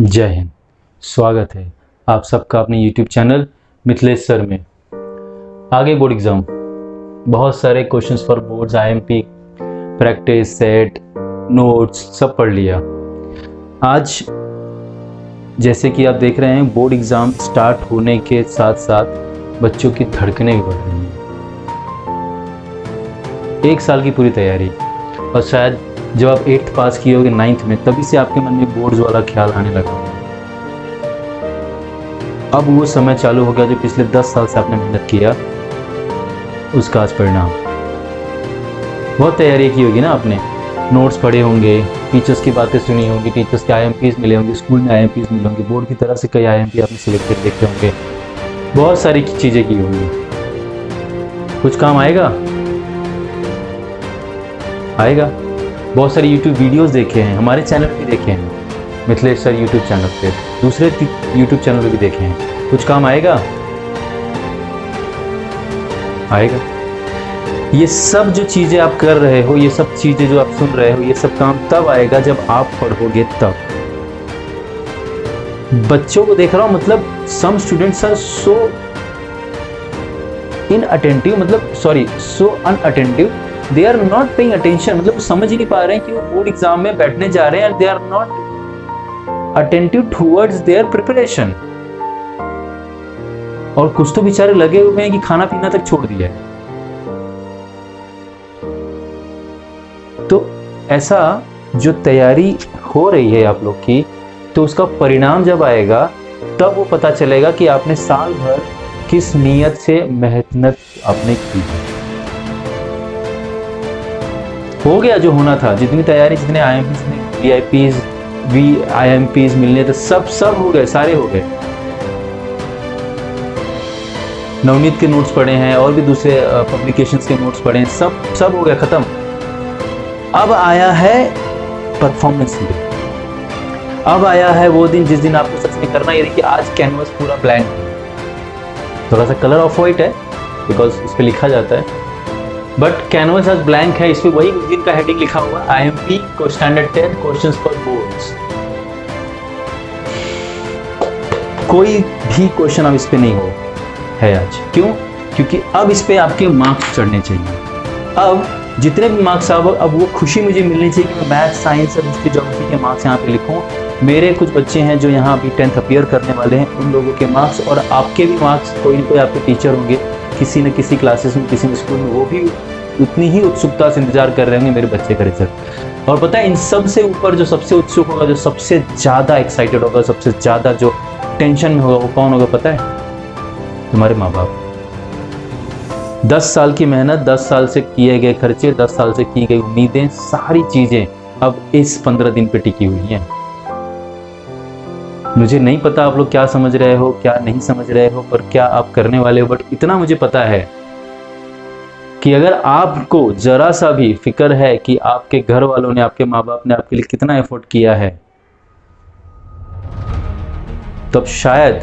जय हिंद। स्वागत है आप सबका अपने YouTube चैनल मिथिलेश सर में। आगे बोर्ड एग्ज़ाम, बहुत सारे questions for boards, IMP, practice set, notes सब पढ़ लिया। आज जैसे कि आप देख रहे हैं बोर्ड एग्ज़ाम स्टार्ट होने के साथ साथ बच्चों की धड़कनें भी बढ़ रही हैं। 1 साल की पूरी तैयारी, और शायद जब आप 8th पास किए होगे 9th में, तभी से आपके मन में बोर्ड्स वाला ख्याल आने लगा। अब वो समय चालू हो गया जो पिछले 10 साल से आपने मेहनत किया, उसका आज परिणाम। बहुत तैयारी की होगी ना आपने, नोट्स पढ़े होंगे, टीचर्स की बातें सुनी होंगी, टीचर्स के IMPs मिले होंगे, स्कूल में IMPs मिले होंगे, बोर्ड की तरफ से कई IMP आपने सिलेक्टेड देखे होंगे, बहुत सारी चीज़ें की होंगी। कुछ काम आएगा? बहुत सारी YouTube वीडियोस देखे हैं, हमारे चैनल पे देखे हैं, मिथिलेश सर YouTube चैनल पे, दूसरे YouTube चैनल पे भी देखे हैं। कुछ काम आएगा? ये सब जो चीज़ें आप कर रहे हो, ये सब चीज़ें जो आप सुन रहे हो, ये सब काम तब आएगा जब आप पढ़ोगे तब। बच्चों को देख रहा हूँ, मतलब some students are so inattentive, they are not paying attention. मतलब समझ ही नहीं पा रहे हैं कि वो बोर्ड एग्जाम में बैठने जा रहे हैं, and they are not attentive towards their preparation. और कुछ तो बेचारे लगे हुए हैं कि खाना पीना तक छोड़ दिया है। तो ऐसा जो तैयारी हो रही है आप लोग की, तो उसका परिणाम जब आएगा तब वो पता चलेगा कि आपने साल भर किस नीयत से मेहनत आपने की। हो गया जो होना था, जितनी तैयारी, जितने IMPs, IMPs मिलने थे, सब हो गए, सारे हो गए। नवनीत के नोट्स पढ़े हैं और भी दूसरे पब्लिकेशंस के नोट्स पढ़े हैं, सब हो गया, खत्म। अब आया है परफॉर्मेंस डे। अब आया है वो दिन जिस दिन आपको सच में करना। ये देखिए, आज कैनवस पूरा ब्लैंक है, थोड़ा सा कलर ऑफ वाइट है बिकॉज इस पे लिखा जाता है, बट कैनवस आज ब्लैंक है। इस पे वही उस दिन का हेडिंग लिखा हुआ, IMP को स्टैंडर्ड 10 क्वेश्चंस फॉर बोर्ड्स। कोई भी क्वेश्चन अब इस पे नहीं हो है आज। क्यों? क्योंकि अब इस पे आपके मार्क्स चढ़ने चाहिए। अब जितने भी मार्क्स अब वो खुशी मुझे मिलनी चाहिए कि मैं मैथ, साइंस और हिस्ट्री, ज्योग्राफी के मार्क्स यहाँ पे लिखूँ। मेरे कुछ बच्चे हैं जो यहाँ अभी 10th अपीयर करने वाले हैं, उन लोगों के मार्क्स और आपके भी मार्क्स, कोई न कोई आपके टीचर होंगे किसी न किसी क्लासेस में, किसी स्कूल में, वो भी उतनी ही उत्सुकता से इंतजार कर रहे होंगे मेरे बच्चे का रिजल्ट। और पता है, इन सब से ऊपर जो सबसे उत्सुक होगा, जो सबसे ज़्यादा एक्साइटेड होगा, सबसे ज़्यादा जो टेंशन में होगा, वो कौन होगा पता है? तुम्हारे माँ बाप। 10 साल की मेहनत, 10 साल से किए गए खर्चे, 10 साल से की गई उम्मीदें, सारी चीज़ें अब इस 15 दिन पे टिकी हुई हैं। मुझे नहीं पता आप लोग क्या समझ रहे हो, क्या नहीं समझ रहे हो, पर क्या आप करने वाले हो, बट इतना मुझे पता है कि अगर आपको जरा सा भी फिक्र है कि आपके घर वालों ने, आपके माँ बाप ने आपके लिए कितना एफर्ट किया है, तब शायद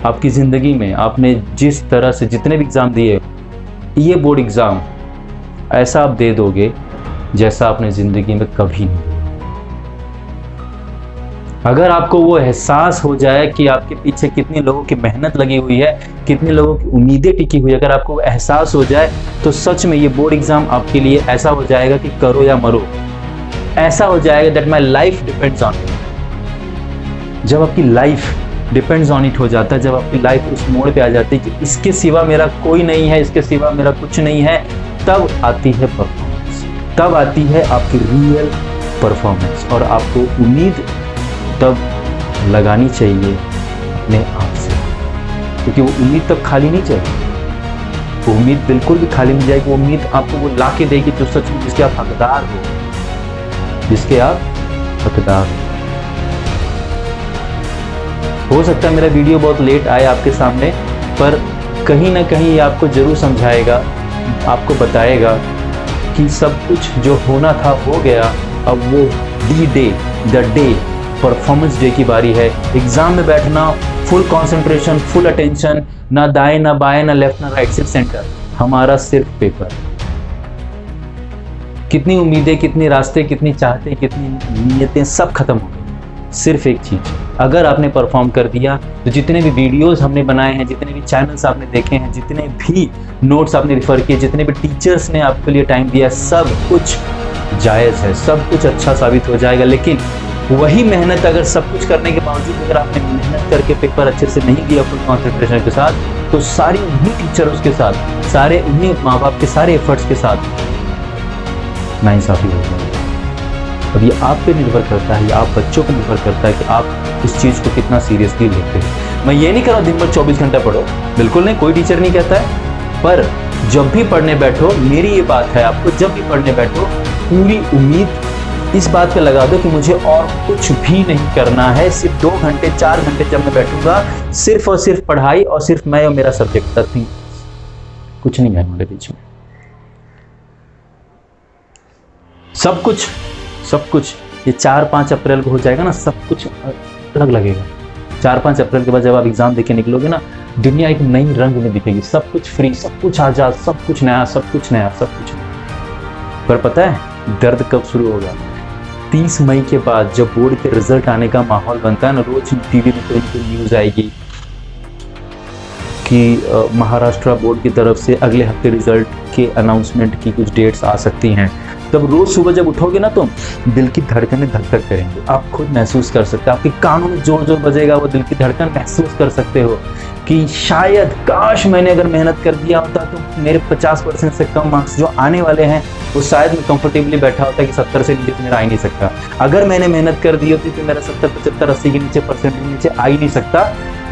आपकी ज़िंदगी में आपने जिस तरह से जितने भी एग्ज़ाम दिए, ये बोर्ड एग्ज़ाम ऐसा आप दे दोगे जैसा आपने ज़िंदगी में कभी नहीं। अगर आपको वो एहसास हो जाए कि आपके पीछे कितने लोगों की मेहनत लगी हुई है, कितने लोगों की उम्मीदें टिकी हुई है, अगर आपको वो एहसास हो जाए, तो सच में ये बोर्ड एग्ज़ाम आपके लिए ऐसा हो जाएगा कि करो या मरो। ऐसा हो जाएगा that my life depends on it. जब आपकी लाइफ डिपेंड्स ऑन इट हो जाता है, जब आपकी लाइफ उस मोड़ पे आ जाती है कि इसके सिवा मेरा कोई नहीं है, इसके सिवा मेरा कुछ नहीं है, तब आती है परफॉर्मेंस, तब आती है आपकी रियल परफॉर्मेंस। और आपको उम्मीद तब लगानी चाहिए अपने आप से, क्योंकि वो उम्मीद तब खाली नहीं चाहिए। वो उम्मीद बिल्कुल भी खाली नहीं जाएगी। वो उम्मीद आपको वो ला के देगी जो सच में जिसके आप हकदार हो, जिसके आप हकदार हो सकता है मेरा वीडियो बहुत लेट आए आपके सामने, पर कहीं ना कहीं ये आपको जरूर समझाएगा, आपको बताएगा कि सब कुछ जो होना था हो गया। अब वो द डे परफॉर्मेंस डे की बारी है। एग्जाम में बैठना, फुल कंसंट्रेशन, फुल अटेंशन, ना दाएं ना बाएं, ना लेफ्ट ना राइट, सिर्फ सेंटर, हमारा सिर्फ पेपर। कितनी उम्मीदें, कितनी रास्ते, कितनी चाहते, कितनी नीयतें, सब खत्म हो गई। सिर्फ एक चीज, अगर आपने परफॉर्म कर दिया तो जितने भी वीडियोस हमने बनाए हैं, जितने भी चैनल्स आपने देखे हैं, जितने भी नोट्स आपने रेफर किए, जितने भी टीचर्स ने आपके लिए टाइम दिया, सब कुछ जायज़ है, सब कुछ अच्छा साबित हो जाएगा। लेकिन वही मेहनत अगर सब कुछ करने के बावजूद अगर आपने मेहनत करके पेपर अच्छे से नहीं दिया फुल कॉन्सेंट्रेशन के साथ, तो सारी उन्हीं टीचर्स के साथ, सारे उन्हीं माँ बाप के सारे एफर्ट्स के साथ नाइंसाफी हो जाएगी। अब ये आप पे निर्भर करता है, ये आप बच्चों पे निर्भर करता है कि आप इस चीज़ को कितना सीरियसली लेते हैं। मैं ये नहीं कह रहा दिन भर 24 घंटा पढ़ो, बिल्कुल नहीं, कोई टीचर नहीं कहता है, पर जब भी पढ़ने बैठो, मेरी ये बात है आपको, जब भी पढ़ने बैठो पूरी उम्मीद इस बात पे लगा दो कि मुझे और कुछ भी नहीं करना है, सिर्फ 2 घंटे 4 घंटे जब मैं बैठूंगा सिर्फ और सिर्फ पढ़ाई और सिर्फ मैं और मेरा सब्जेक्ट तक ही, कुछ नहीं है हमारे बीच में। सब कुछ ये 4-5 अप्रैल को हो जाएगा ना, सब कुछ अलग लगेगा। 4-5 अप्रैल के बाद जब आप एग्जाम देके निकलोगे ना, दुनिया एक नई रंग में दिखेगी, सब कुछ फ्री, सब कुछ आजाद, सब कुछ नया, सब कुछ नया, सब कुछ नया। पर पता है दर्द कब शुरू होगा? 30 मई के बाद जब बोर्ड के रिजल्ट आने का माहौल बनता है ना, रोज टीवी में कोई न्यूज़ आएगी कि महाराष्ट्र बोर्ड की तरफ से अगले हफ्ते रिजल्ट के अनाउंसमेंट की कुछ डेट्स आ सकती हैं। तब रोज सुबह जब उठोगे ना तो दिल की धड़कनें धक धक करेंगे, आप खुद महसूस कर सकते हो, आपके कानों में जोर जोर बजेगा वो दिल की धड़कन, महसूस कर सकते हो कि शायद काश मैंने अगर मेहनत कर दिया होता तो मेरे 50% से कम मार्क्स जो आने वाले हैं वो शायद मैं कंफर्टेबली बैठा होता कि 70 से नीचे तो मेरा आ ही नहीं सकता। अगर मैंने मेहनत कर दी होती तो मेरा 70, 75, 80 के नीचे परसेंट के नीचे आ ही नहीं सकता।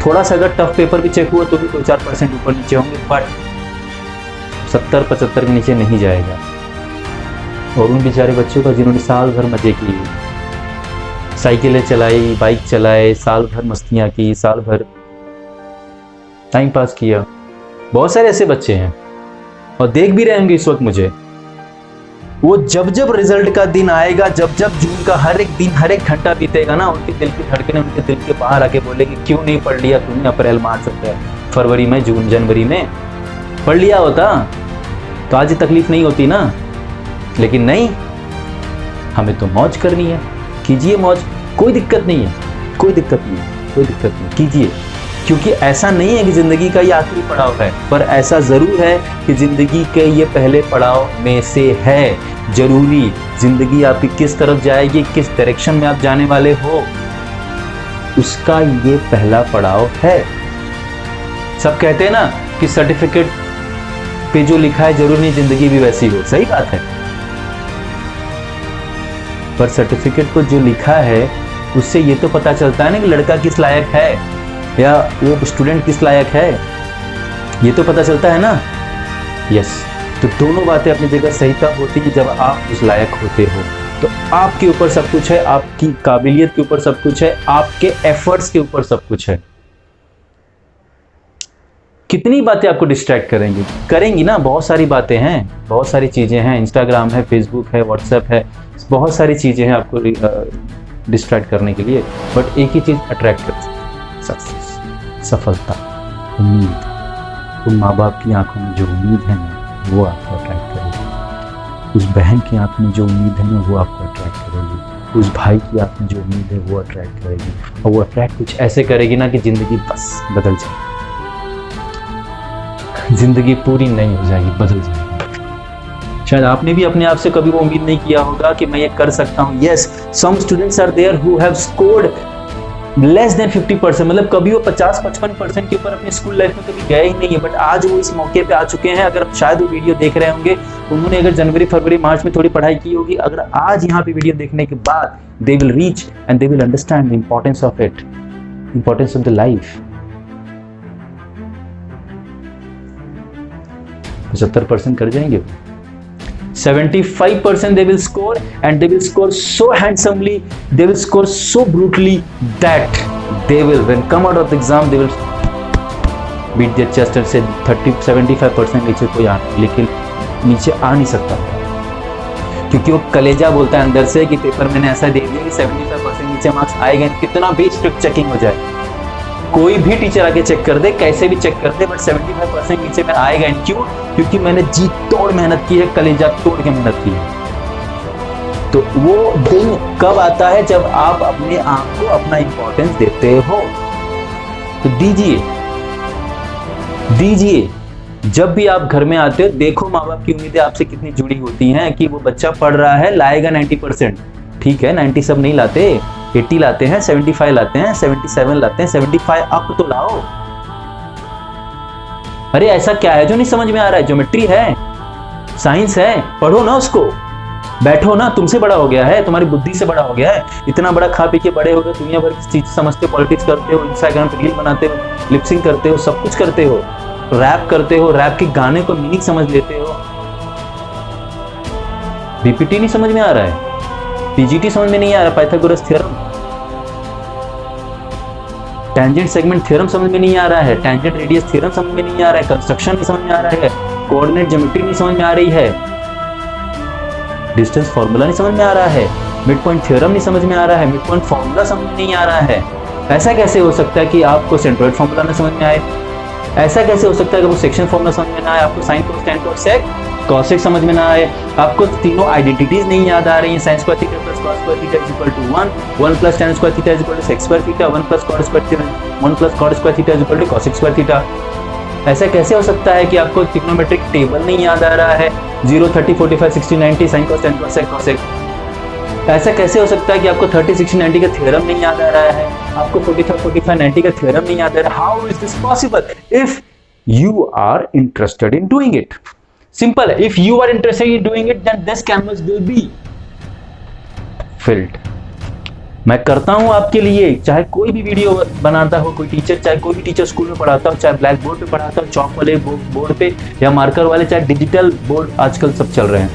थोड़ा सा अगर टफ पेपर भी चेक हुआ तो भी 2-4% ऊपर नीचे होंगे, बट 70-75 के नीचे नहीं जाएगा। और उन बेचारे बच्चों का जिन्होंने साल भर मजे किए, साइकिलें चलाई, बाइक चलाए, साल भर मस्तियाँ की, साल भर टाइम पास किया, बहुत सारे ऐसे बच्चे हैं और देख भी रहे होंगे इस वक्त मुझे। वो जब जब रिजल्ट का दिन आएगा, जब जब जून का हर एक दिन, हर एक घंटा बीतेगा ना, उनके दिल की धड़कनें उनके दिल के बाहर आके बोलेगी क्यों नहीं पढ़ लिया तुमने अप्रैल, मार्च, फरवरी में, जून, जनवरी में पढ़ लिया होता तो आज ये तकलीफ नहीं होती ना। लेकिन नहीं, हमें तो मौज करनी है, कीजिए मौज, कोई दिक्कत नहीं है, कोई दिक्कत नहीं, कीजिए। क्योंकि ऐसा नहीं है कि ज़िंदगी का ये आखिरी पड़ाव है, पर ऐसा ज़रूर है कि ज़िंदगी के ये पहले पड़ाव में से है। जरूरी ज़िंदगी आपकी किस तरफ जाएगी, किस डायरेक्शन में आप जाने वाले हो, उसका ये पहला पड़ाव है। सब कहते हैं ना कि सर्टिफिकेट पे जो लिखा है जरूर नहीं ज़िंदगी भी वैसी हो, सही बात है, पर सर्टिफिकेट को जो लिखा है उससे ये तो पता चलता है ना कि लड़का किस लायक है या वो स्टूडेंट किस लायक है, ये तो पता चलता है ना। यस, तो दोनों बातें अपनी जगह सही तब होती है जब आप उस लायक होते हो। तो आपके ऊपर सब कुछ है, आपकी काबिलियत के ऊपर सब कुछ है, आपके एफर्ट्स के ऊपर सब कुछ है। कितनी बातें आपको डिस्ट्रैक्ट करेंगी ना, बहुत सारी बातें हैं, बहुत सारी चीज़ें हैं, इंस्टाग्राम है, फेसबुक है, व्हाट्सएप है, बहुत सारी चीज़ें हैं आपको डिस्ट्रैक्ट करने के लिए, बट एक ही चीज़ अट्रैक्ट कर सकती है, सक्सेस, सफलता, उम्मीद। उन माँ बाप की आंखों में जो उम्मीद है ना वो आपको अट्रैक्ट करेगी, उस बहन की आंख में जो उम्मीद है ना वो आपको अट्रैक्ट करेगी, उस भाई की आंख में जो उम्मीद है वो अट्रैक्ट करेगी, और वो अट्रैक्ट कुछ ऐसे करेगी ना कि ज़िंदगी बस बदल जाएगी, ज़िंदगी पूरी नई हो जाएगी, बदल जाएगी। शायद आपने भी अपने आप से कभी वो उम्मीद नहीं किया होगा कि मैं ये कर सकता हूँ। Yes, some students are there who have scored less than 50%, मतलब कभी वो 50-55% के ऊपर अपनी स्कूल लाइफ में कभी गए ही नहीं है, बट आज वो इस मौके पे आ चुके हैं। अगर शायद वो वीडियो देख रहे होंगे, उन्होंने अगर जनवरी, फरवरी, मार्च में थोड़ी पढ़ाई की होगी, अगर आज यहाँ पे वीडियो देखने के बाद they will reach and they will understand the importance of it, importance of the life. 75% कर जाएंगे, 75% they will score, and they will score so handsomely, they will score so brutally that they will, when come out of the exam, they will beat their chest and say 30-75% नीचे कोई आ, लेकिन नीचे आ नहीं सकता, क्योंकि वो कलेजा बोलता है अंदर से कि पेपर मैंने ऐसा दे दिया कि 75% नीचे मार्क्स आएगा, कितना भी स्ट्रिक्ट चेकिंग हो जाए, कोई भी टीचर आके चेक कर दे, कैसे भी चेक कर दे, बट 75% नीचे में आएगा। क्यों? क्योंकि मैंने जी तोड़ मेहनत की है, कलेजा तोड़ के मेहनत की है। तो वो दिन कब आता है? जब आप अपने आप को अपना इंपॉर्टेंस देते हो। तो दीजिए। जब भी आप घर में आते हो, देखो माँ बाप की उम्मीदें आपसे कितनी जुड़ी होती हैं कि वो बच्चा पढ़ रहा है, लाएगा 90%। ठीक है, 90 सब नहीं लाते, 80 लाते हैं, 75 लाते हैं, 77 लाते हैं, 75 अप तो लाओ। अरे ऐसा क्या है जो नहीं समझ में आ रहा है? ज्योमेट्री है, साइंस है, पढ़ो ना उसको। बैठो ना, तुमसे बड़ा हो गया है, तुम्हारी बुद्धि से बड़ा हो गया है। इतना बड़ा खा पी के बड़े हो गए, दुनिया भर की चीज समझते हो, पॉलिटिक्स करते हो, इंस्टाग्राम पे रील बनाते हो, लिपसिंग करते हो, सब कुछ करते हो, रैप करते हो, रैप के गाने को मीनिंग समझ लेते हो। बीपीटी नहीं समझ में आ रहा है, पीजीटी समझ में नहीं आ रहा, Pythagoras theorem, tangent segment theorem समझ में नहीं आ रहा है, टेंजेंट रेडियस थ्योरम समझ में नहीं आ रहा है, कंस्ट्रक्शन नहीं समझ में आ रहा है, कोऑर्डिनेट ज्योमेट्री नहीं समझ में आ रही है, डिस्टेंस फार्मूला नहीं समझ में आ रहा है, मिड पॉइंट थ्योरम नहीं समझ में आ रहा है, मिड पॉइंट फार्मूला समझ में नहीं आ रहा है। ऐसा कैसे हो सकता है कि आपको सेंट्रोइड फार्मूला ना समझ में आए? ऐसा कैसे हो सकता है कि वो सेक्शन फॉर्मूला समझ में ना आए, आपको साइन कोस टेन कोस सेक कॉसेक समझ में ना आए, आपको तीनों आइडेंटिटीज नहीं याद आ रही हैं? Sine square theta plus cos square theta is equal to 1, 1 plus tan square theta is equal to sec square theta, 1 plus cot square theta, 1 plus cot square theta is equal to cosec square theta. ऐसा कैसे हो सकता है कि आपको trigonometric table नहीं याद आ रहा है? 0, 30, 45, 60, 90 sin cos tan cos sec cosec। ऐसा कैसे हो सकता है कि आपको 30, 60, 90 का थ्योरम नहीं याद आ रहा है? आपको 45, 45, 90 का थ्योरम नहीं याद आ रहा है? How is this possible? If you are interested in doing it. Simple. If you are interested in doing it, then this canvas will be filled. मैं करता हूं आपके लिए, चाहे कोई भी वीडियो बनाता हो कोई टीचर, चाहे कोई भी टीचर स्कूल में पढ़ाता हो, चाहे ब्लैक बोर्ड पे पढ़ाता हो, चौक वाले बोर्ड पे या मार्कर वाले, चाहे डिजिटल बोर्ड आजकल सब चल रहे हैं।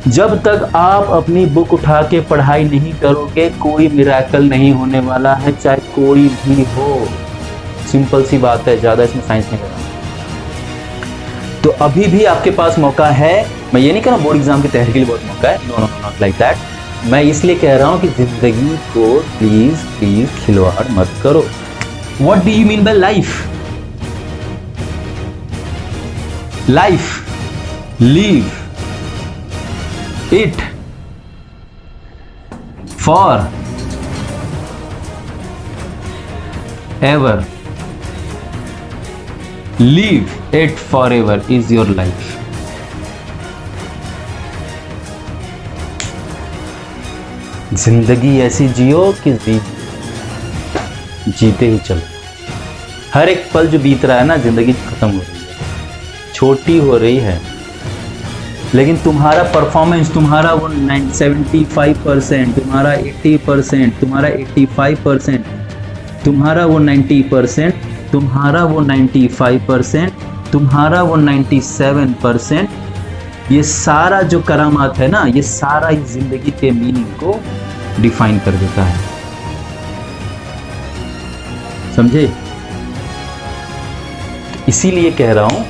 जब तक आप अपनी बुक उठा के पढ़ाई नहीं करोगे, कोई मिरेकल नहीं होने वाला है, चाहे कोई भी हो। सिंपल सी बात है, ज्यादा इसमें साइंस नहीं करना। तो अभी भी आपके पास मौका है। मैं ये नहीं कह रहा बोर्ड एग्जाम की तैयारी के लिए बहुत मौका है, no no not like that. मैं इसलिए कह रहा हूं कि जिंदगी को प्लीज खिलवाड़ मत करो। What do you mean by life? Life, leave it for ever, live it forever is your life। जिंदगी ऐसी जियो कि जीते ही चलो। हर एक पल जो बीत रहा है ना, जिंदगी खत्म हो रही है, छोटी हो रही है, लेकिन तुम्हारा परफॉर्मेंस, तुम्हारा वो 75%, तुम्हारा 80%, तुम्हारा 85%, तुम्हारा वो 90%, तुम्हारा वो 95%, तुम्हारा वो 97%, ये सारा जो करामात है ना, ये सारा ही जिंदगी के मीनिंग को डिफाइन कर देता है। समझे? इसीलिए कह रहा हूं,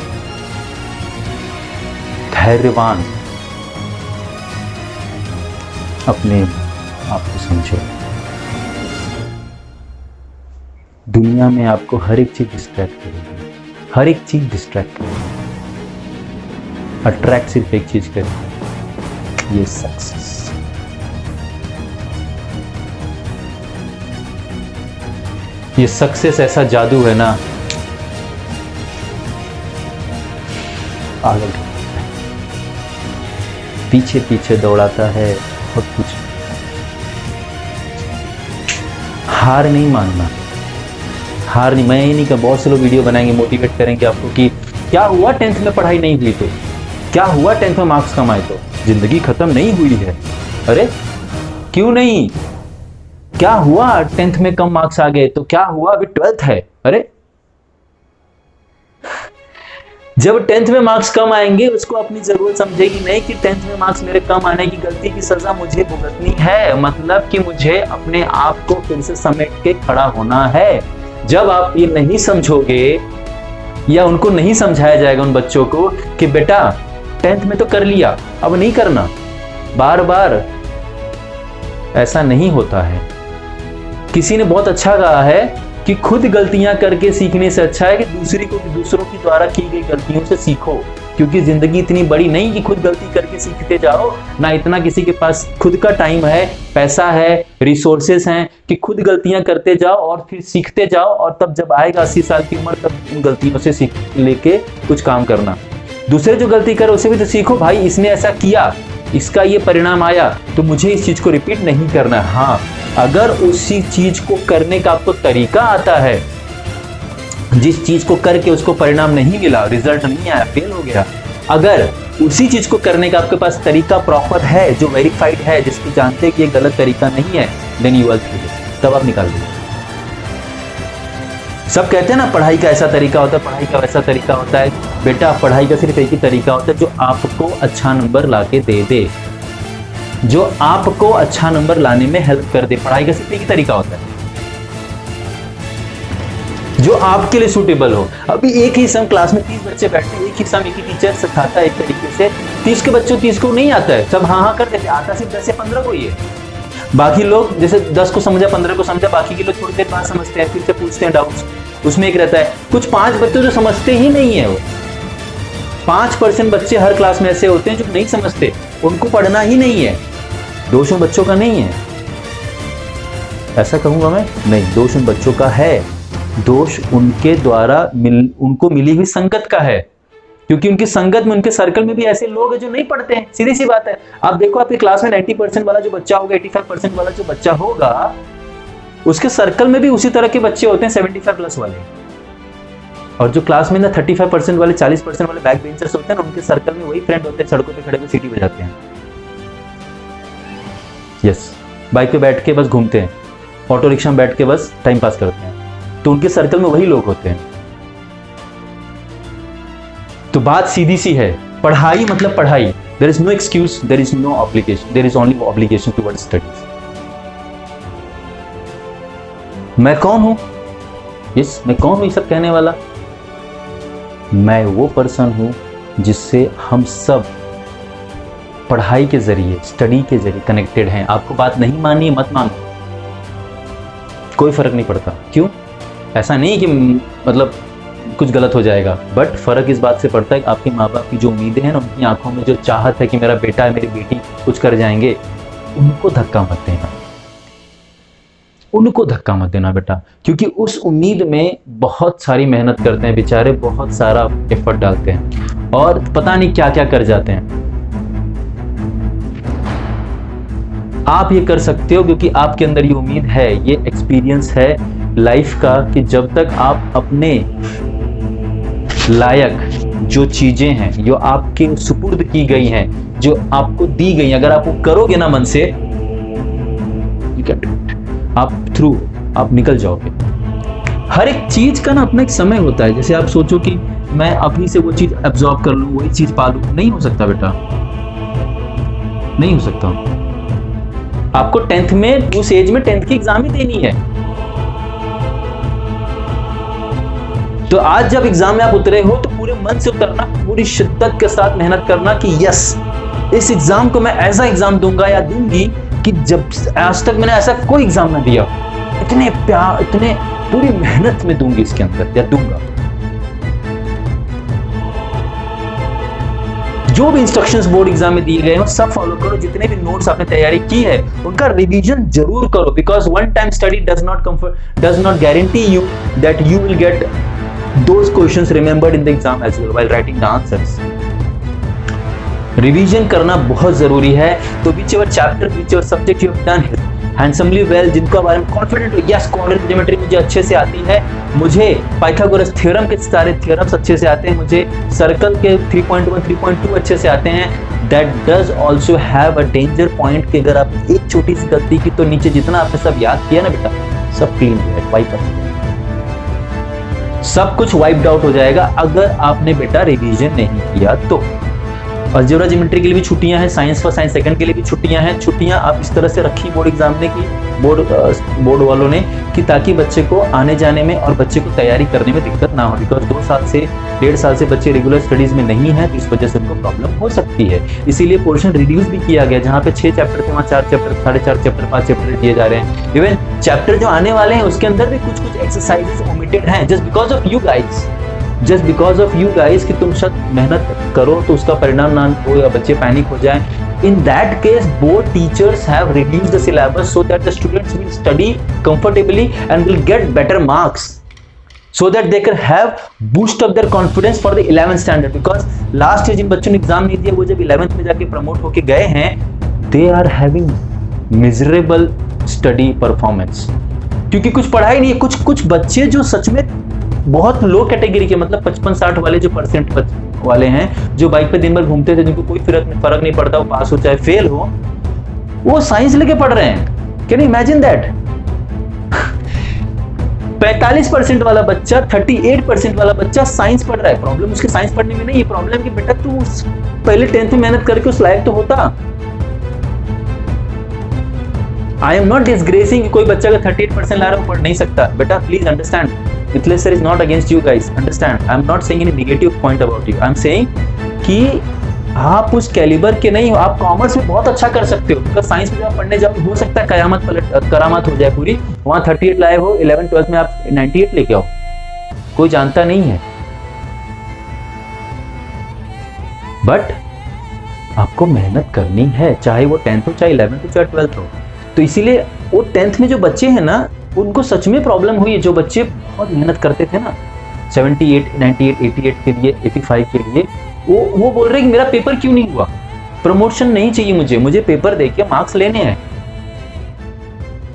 धैर्यवान अपने आप को समझो। दुनिया में आपको हर एक चीज डिस्ट्रैक्ट करेगी, हर एक चीज डिस्ट्रैक्ट करेगी, अट्रैक्ट सिर्फ एक चीज करेगी, ये सक्सेस। ये सक्सेस ऐसा जादू है ना, आगे पीछे पीछे दौड़ाता है, बहुत कुछ। हार नहीं मानना, हार नहीं। मैं ये नहीं कहा, बहुत से लोग वीडियो बनाएंगे, मोटिवेट करेंगे आपको कि क्या हुआ 10th में पढ़ाई नहीं हुई तो, क्या हुआ 10th में मार्क्स कम आए तो, जिंदगी खत्म नहीं हुई है। अरे क्यों नहीं? क्या हुआ 10th में कम मार्क्स आ गए तो क्या हुआ, अभी 12th है। अरे जब 10th में मार्क्स कम आएंगे, उसको अपनी जरूरत समझेगी नहीं कि 10th में मार्क्स मेरे कम आने की गलती की सजा मुझे भुगतनी है, मतलब कि मुझे अपने आप को फिर से समेट के खड़ा होना है। जब आप ये नहीं समझोगे, या उनको नहीं समझाया जाएगा उन बच्चों को कि बेटा 10th में तो कर लिया, अब नहीं करना, बार बार ऐसा नहीं होता है। किसी ने बहुत अच्छा कहा है कि खुद गलतियां करके सीखने से अच्छा है कि दूसरों की द्वारा की गई गलतियों से सीखो। क्योंकि जिंदगी इतनी बड़ी नहीं कि खुद गलती करके सीखते जाओ, ना इतना किसी के पास खुद का टाइम है, पैसा है, रिसोर्सेस हैं कि खुद गलतियां करते जाओ और फिर सीखते जाओ, और तब जब आएगा 80 साल की उम्र तब उन गलतियों से सीख लेके कुछ काम करना। दूसरे जो गलती करे उसे भी तो सीखो भाई, इसने ऐसा किया, इसका ये परिणाम आया, तो मुझे इस चीज को रिपीट नहीं करना। हाँ, अगर उसी चीज को करने का आपको तरीका आता है, जिस चीज को करके उसको परिणाम नहीं मिला, रिजल्ट नहीं आया, फेल हो गया, अगर उसी चीज को करने का आपके पास तरीका प्रॉपर है, जो वेरीफाइड है, जिसको जानते हैं कि ये गलत तरीका नहीं है, देन यू आर थ्रू, तब आप निकाल दीजिए। सब कहते हैं ना पढ़ाई का ऐसा तरीका होता है, पढ़ाई का वैसा तरीका होता है। बेटा पढ़ाई का सिर्फ एक ही तरीका होता है जो आपको अच्छा नंबर लाके दे दे, जो आपको अच्छा नंबर लाने में हेल्प कर दे। पढ़ाई का सिर्फ एक ही तरीका होता है जो आपके लिए सूटेबल हो। अभी एक ही सम क्लास में 30 बच्चे बैठते हैं, एक ही सम एक ही टीचर सिखाता है एक तरीके से, 30 के बच्चों 30 को नहीं आता है, सब हाँ कर देते, आता सिर्फ 10 या 15 को ही है। बाकी लोग जैसे 10 को समझा, 15 को समझा, बाकी के लोग थोड़ी देर बाद समझते हैं, फिर से पूछते हैं डाउट्स, उसमें एक रहता है। कुछ 5 बच्चे जो समझते ही नहीं है, वो 5% बच्चे हर क्लास में ऐसे होते हैं जो नहीं समझते, उनको पढ़ना ही नहीं है। दोष उन बच्चों का नहीं है, ऐसा कहूंगा मैं नहीं, दोष उन बच्चों का है, दोष उनके द्वारा उनको मिली हुई संगत का है, क्योंकि उनकी संगत में, उनके सर्कल में भी ऐसे लोग हैं जो नहीं पढ़ते हैं। सीधी सी बात है, आप देखो आपकी क्लास में 90% वाला जो बच्चा होगा, 85% वाला जो बच्चा होगा, उसके सर्कल में भी उसी तरह के बच्चे होते हैं 75+ वाले, और जो क्लास में ना 35% वाले, 40% वाले बैक बेंचर्स होते हैं ना, उनके सर्कल में वही फ्रेंड होते हैं, सड़कों पे खड़े हुए सीटी बजाते हैं, यस, बाइक पे बैठ के बस घूमते हैं, ऑटो रिक्शा में बैठ के बस टाइम पास करते हैं, तो उनके सर्कल में वही लोग होते हैं। तो बात सीधी सी है, पढ़ाई मतलब पढ़ाई, there is no excuse, there is no obligation, there is only obligation towards studies. मैं कौन हूं? यस, मैं कौन हूं ये सब कहने वाला? मैं वो पर्सन हूं जिससे हम सब पढ़ाई के जरिए, स्टडी के जरिए कनेक्टेड हैं। आपको बात नहीं मानी, मत मानो, कोई फर्क नहीं पड़ता। क्यों? ऐसा नहीं कि मतलब कुछ गलत हो जाएगा, बट फर्क इस बात से पड़ता है कि आपके माँ बाप की जो उम्मीदें हैं ना, उनकी आंखों में जो चाहत है कि मेरा बेटा है, मेरी बेटी कुछ कर जाएंगे, उनको धक्का मत देना, उनको धक्का मत देना बेटा, क्योंकि उस उम्मीद में बहुत सारी मेहनत करते हैं बेचारे, बहुत सारा एफर्ट डालते हैं और पता नहीं क्या क्या कर जाते हैं। आप ये कर सकते हो क्योंकि आपके अंदर ये उम्मीद है, ये एक्सपीरियंस है लाइफ का, कि जब तक आप अपने लायक जो चीजें हैं, जो आपके सुपुर्द की गई हैं, जो आपको दी गई, अगर आप वो करोगे ना मन से, आप थ्रू आप निकल जाओगे। हर एक चीज का ना अपना एक समय होता है। जैसे आप सोचो कि मैं अभी से वो चीज एब्जॉर्ब कर लूं, वही चीज पालूं, नहीं हो सकता बेटा, नहीं हो सकता। आपको 10th में, उस एज में 10th की एग्जाम ही देनी है। तो आज जब एग्जाम में आप उतरे हो तो पूरे मन से उतरना, पूरी शिद्दत के साथ मेहनत करना कि यस, इस एग्जाम को मैं ऐसा एग्जाम दूंगा या दूंगी कि जब आज तक मैंने ऐसा कोई एग्जाम ना दिया, इतने प्यार, इतने पूरी मेहनत में दूंगी इसके अंदर, या दूंगा। जो भी इंस्ट्रक्शंस बोर्ड एग्जाम में दिए गए हैं सब फॉलो करो। जितने भी नोट्स आपने तैयारी की है उनका रिवीजन जरूर करो, because one time study does not guarantee you that you will get those questions remembered in the exam as well while writing the answers. Revision करना बहुत जरूरी है। तो whichever chapter, whichever subject you have done handsomely well, जिनको बारे में confident हो, yes quadratic geometry मुझे अच्छे से आती है, मुझे पाइथागोरस थ्योरम के सारे थ्योरम्स अच्छे से आते हैं, मुझे सर्कल के 3.1 3.2 अच्छे से आते हैं। That does also have a danger point कि अगर आप एक छोटी सी गलती की तो नीचे जितना आपने सब याद किया ना बेटा, सब क्लीन हो जाएगा, वाइप आउट, सब कुछ वाइप्ड आउट हो जाएगा अगर आपने बेटा रिवीजन नहीं किया तो। अलजेब्रा ज्योमेट्री के लिए भी छुट्टियां हैं, साइंस फर्स्ट साइंस सेकंड के लिए भी छुट्टियां हैं। छुट्टियां आप इस तरह से रखी बोर्ड एग्जाम ने की, बोर्ड वालों ने, कि ताकि बच्चे को आने जाने में और बच्चे को तैयारी करने में दिक्कत ना हो। बिकॉज 2 साल से 1.5 साल से बच्चे रेगुलर स्टडीज में नहीं है, तो इस वजह से उनको प्रॉब्लम हो सकती है। इसीलिए पोर्शन रिड्यूस भी किया गया, जहाँ पे 6 चैप्टर थे वहाँ 4 चैप्टर, 4.5 चैप्टर, 5 चैप्टर दिए जा रहे हैं। इवन चैप्टर जो आने वाले हैं उसके अंदर भी कुछ एक्सरसाइजेस ओमिटेड हैं, just because of you guys. Just because of you guys कि तुम शायद मेहनत करो तो उसका परिणाम ना हो या बच्चे पैनिक हो जाए. In that case, both teachers have reduced the syllabus so that the students will study comfortably and will get better marks, so that they can have boost up their confidence for the 11th standard. Because last year जिन बच्चों ने exam नहीं दिया वो जब 11th में जाके promote होके गए हैं, they are having miserable study performance. क्योंकि कुछ पढ़ाई नहीं है. कुछ बच्चे जो सच में बहुत लो कैटेगरी के, मतलब 55-60 वाले जो परसेंट वाले हैं, जो बाइक पे दिन भर घूमते थे, जिनको कोई फर्क नहीं पड़ता, वो पास हो चाहे फेल हो, वो साइंस लेके पढ़ रहे हैं. Can you imagine that? 45% वाला बच्चा, 38% वाला बच्चा साइंस पढ़ रहा है. प्रॉब्लम उसके साइंस पढ़ने में नहीं है, प्रॉब्लम कि बेटा तू पहले 10th में मेहनत करके उस लायक तो होता. I am not disgracing. कोई बच्चा अगर 38% ला रहा है वो पढ़ नहीं सकता. बेटा please understand, Mithilesh sir is not against you guys. Understand? I am not saying any negative point about you. I am saying कि आप उस कैलिबर के नहीं हो. आप कॉमर्स में बहुत अच्छा कर सकते हो, बिकॉज साइंस में जब आप पढ़ने जाओ हो सकता है करामात हो जाए पूरी. वहाँ 38 लाए हो, 11th-12th में आप 98 लेके आओ, कोई जानता नहीं है. बट आपको मेहनत करनी है, चाहे वो 10th हो, चाहे 11th हो, चाहे 12th हो. तो इसीलिए वो 10th में जो बच्चे हैं ना, उनको सच में प्रॉब्लम हुई है. जो बच्चे बहुत मेहनत करते थे ना 78, 98, 88 के लिए, 85 के लिए, वो बोल रहे कि मेरा पेपर क्यों नहीं हुआ, प्रमोशन नहीं चाहिए मुझे पेपर देके मार्क्स लेने हैं.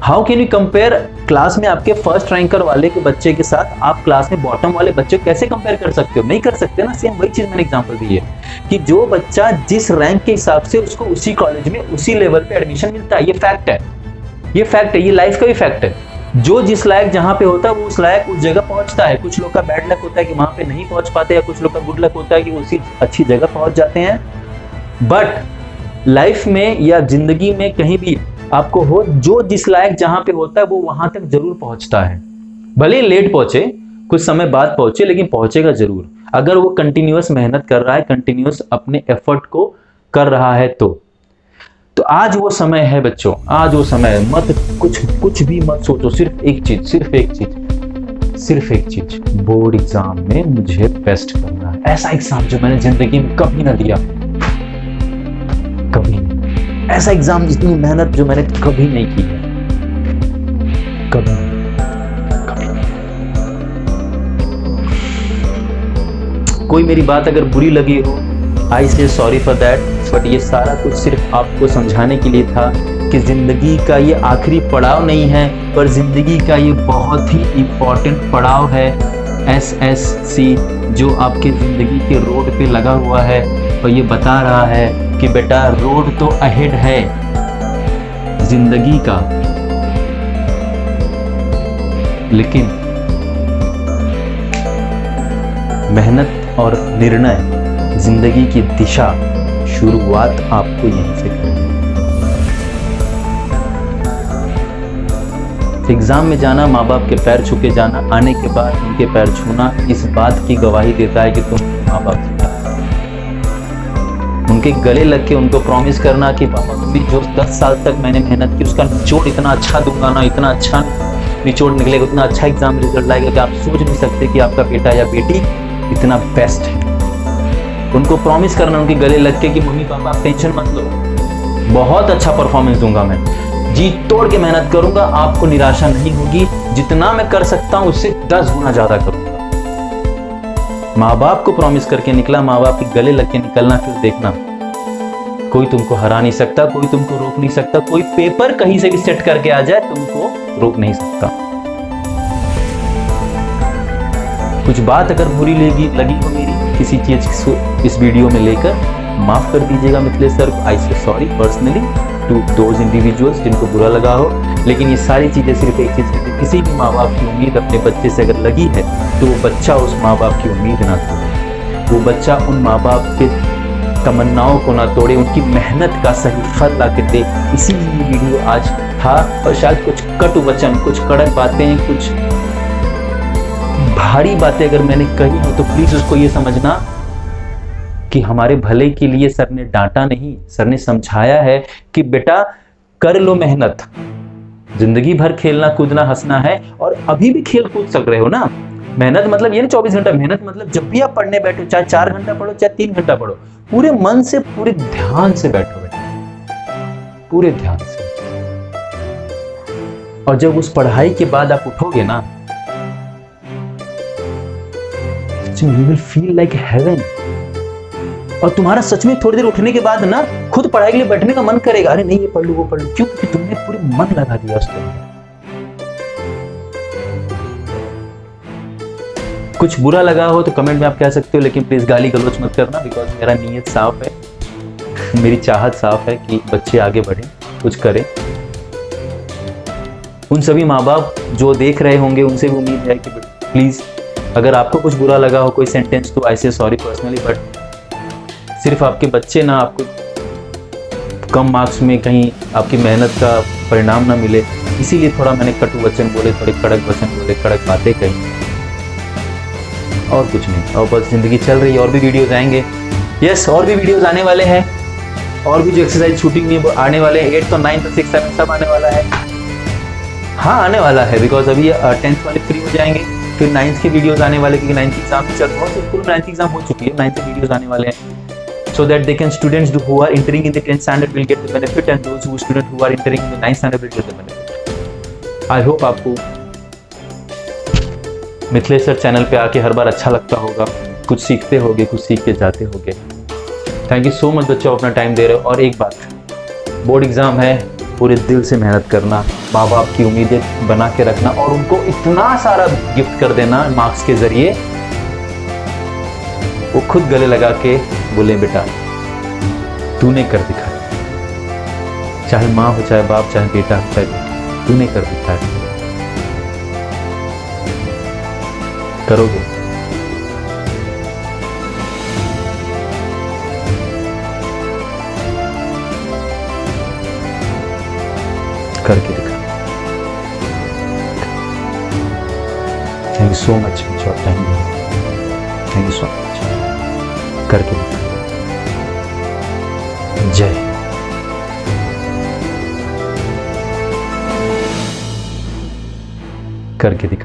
How can you compare class में आपके फर्स्ट रैंकर वाले के बच्चे के साथ आप क्लास में बॉटम वाले बच्चे कैसे कंपेयर कर सकते हो? नहीं कर सकते ना. सेम वही चीज मैंने एग्जांपल दी है कि जो बच्चा जिस रैंक के हिसाब से उसको उसी कॉलेज में उसी लेवल पे एडमिशन मिलता है. ये फैक्ट है, ये लाइफ का भी फैक्ट है. जो जिस लायक जहां पे होता है वो उस लायक उस जगह पहुंचता है. कुछ लोग का बैड लक होता है कि वहां पे नहीं पहुंच पाते, या कुछ लोग का गुड लक होता है कि उसी अच्छी जगह पहुंच जाते हैं. बट लाइफ में या जिंदगी में कहीं भी आपको हो, जो जिस लायक जहां पे होता है वो वहां तक जरूर पहुंचता है. भले लेट पहुंचे, कुछ समय बाद पहुंचे, लेकिन पहुंचेगा जरूर. अगर वो कंटिन्यूअस मेहनत कर रहा है, कंटिन्यूअस अपने एफर्ट को कर रहा है तो आज वो समय है बच्चों, आज वो समय है. मत कुछ भी मत सोचो. सिर्फ एक चीज, बोर्ड एग्जाम में मुझे बेस्ट करना है. ऐसा एग्जाम जो मैंने जिंदगी में कभी ना दिया, कभी नहीं. ऐसा एग्जाम जितनी मेहनत जो मैंने कभी नहीं की है, कभी. कोई मेरी बात अगर बुरी लगी हो, आई say sorry for that. But ये सारा कुछ सिर्फ आपको समझाने के लिए था कि जिंदगी का ये आखिरी पड़ाव नहीं है, पर जिंदगी का ये बहुत ही इम्पोर्टेंट पड़ाव है. SSC जो आपके जिंदगी के रोड पे लगा हुआ है और ये बता रहा है कि बेटा रोड तो अहेड है जिंदगी का, लेकिन मेहनत और निर्णय, जिंदगी की दिशा, शुरुआत आपको यहीं से करनी है. एग्जाम में जाना, माँ बाप के पैर छू के जाना, आने के बाद उनके पैर छूना इस बात की गवाही देता है कि तुम माँ बाप से उनके गले लग के उनको प्रॉमिस करना कि पापा मम्मी जो 10 साल तक मैंने मेहनत की उसका निचोड़ इतना अच्छा दूंगा ना, इतना अच्छा निचोड़ निकलेगा, उतना अच्छा एग्जाम रिजल्ट आएगा कि आप सोच नहीं सकते कि आपका बेटा या बेटी इतना बेस्ट है. उनको प्रॉमिस करना उनके गले लग के कि मम्मी पापा आप टेंशन मत लो, बहुत अच्छा परफॉर्मेंस दूंगा, मैं जी तोड़ के मेहनत करूंगा, आपको निराशा नहीं होगी, जितना मैं कर सकता हूं उससे 10 गुना ज्यादा करूंगा. माँ बाप को प्रॉमिस करके निकला, माँ बाप के गले लग के निकलना, फिर देखना कोई तुमको हरा नहीं सकता, कोई तुमको रोक नहीं सकता, कोई पेपर कहीं से भी सेट करके आ जाए तुमको रोक नहीं सकता. कुछ बात अगर बुरी लगी हो मेरी किसी चीज इस वीडियो में लेकर, माफ कर दीजिएगा Mithilesh sir. I say sorry personally to those individuals जिनको बुरा लगा हो. लेकिन ये सारी चीजें सिर्फ एक चीज है, किसी भी माँ बाप की उम्मीद अपने बच्चे से अगर लगी है तो वो बच्चा उस माँ बाप की उम्मीद ना तोड़े, वो बच्चा उन माँ बाप के तमन्नाओं को ना तोड़े, उनकी मेहनत का सही फल ला के दे. इसीलिए वीडियो आज था. और शायद कुछ कटु वचन, कुछ कड़क बातें, कुछ भारी बातें अगर मैंने कही हो तो प्लीज उसको ये समझना कि हमारे भले के लिए सर ने डांटा नहीं, सर ने समझाया है कि बेटा कर लो मेहनत, जिंदगी भर खेलना कूदना हंसना है, और अभी भी खेल कूद सक रहे हो ना, मेहनत मतलब ये नहीं 24 घंटा, मेहनत मतलब जब भी आप पढ़ने बैठो, चाहे 4 घंटा पढ़ो चाहे 3 घंटा पढ़ो, पूरे मन से पूरे ध्यान से बैठो बेटा, पूरे ध्यान से। और जब उस पढ़ाई के बाद आप उठोगे ना, you will feel like heaven. और तुम्हारा सच में थोड़ी देर उठने के बाद ना खुद पढ़ाई के लिए बैठने का मन करेगा, अरे नहीं ये पढ़ लूं वो पढ़ लूं, क्यों? क्योंकि तुमने पूरे मन लगा दिया उस पर। कुछ बुरा लगा हो तो कमेंट में आप कह सकते हो, लेकिन प्लीज गाली गलौच मत करना, बिकॉज मेरा नीयत साफ है, मेरी चाहत साफ है कि बच्चे आगे बढ़ें, कुछ करें। उन सभी माँ बाप जो देख रहे होंगे उनसे भी उम्मीद है कि प्लीज अगर आपको कुछ बुरा लगा हो कोई सेंटेंस, तो आई से सॉरी पर्सनली, बट सिर्फ आपके बच्चे ना आपको कम मार्क्स में कहीं आपकी मेहनत का परिणाम ना मिले, इसीलिए थोड़ा मैंने कटु वचन बोले, थोड़े कड़क वचन बोले, कड़क बातें कही, और कुछ नहीं। और बस जिंदगी चल रही है, और भी वीडियोस आएंगे। यस, और भी वीडियोस आने वाले हैं, और भी जो एक्सरसाइज शूटिंग में आने वाले हैं, 8 तो 9 तो 6 7 सब आने वाला है। हाँ आने वाला है, बिकॉज अभी 10th वाले फ्री हो जाएंगे, फिर 9th के वीडियोस आने वाले, क्योंकि 9th एग्जाम भी चल रहा है, स्कूल 9th एग्जाम हो चुकी है, 9th के वीडियोस आने वाले हैं, so that they can students who are entering in the 10th standard will get the benefit, and those who student who are entering in the 9th standard will get the benefit. I hope आपको Mithilesh sir channel पे आके हर बार अच्छा लगता होगा, कुछ सीखते होगे, कुछ सीख के जाते होगे। थैंक यू सो मच बच्चों, अपना टाइम दे रहे हो। और एक बात, बोर्ड एग्जाम है, पूरे दिल से मेहनत करना, माँ बाप की उम्मीदें बना के रखना, और उनको इतना सारा गिफ्ट कर देना मार्क्स के जरिए, वो खुद गले लगा के बोले बेटा तूने कर दिखाया, चाहे माँ हो, चाहे बाप, चाहे बेटा हो, चाहे बेटी, तूने कर दिखाया। करोगे? करके दिखा। Thank you so much for time, thank you so much, करके दिखा। जय। करके दिखा।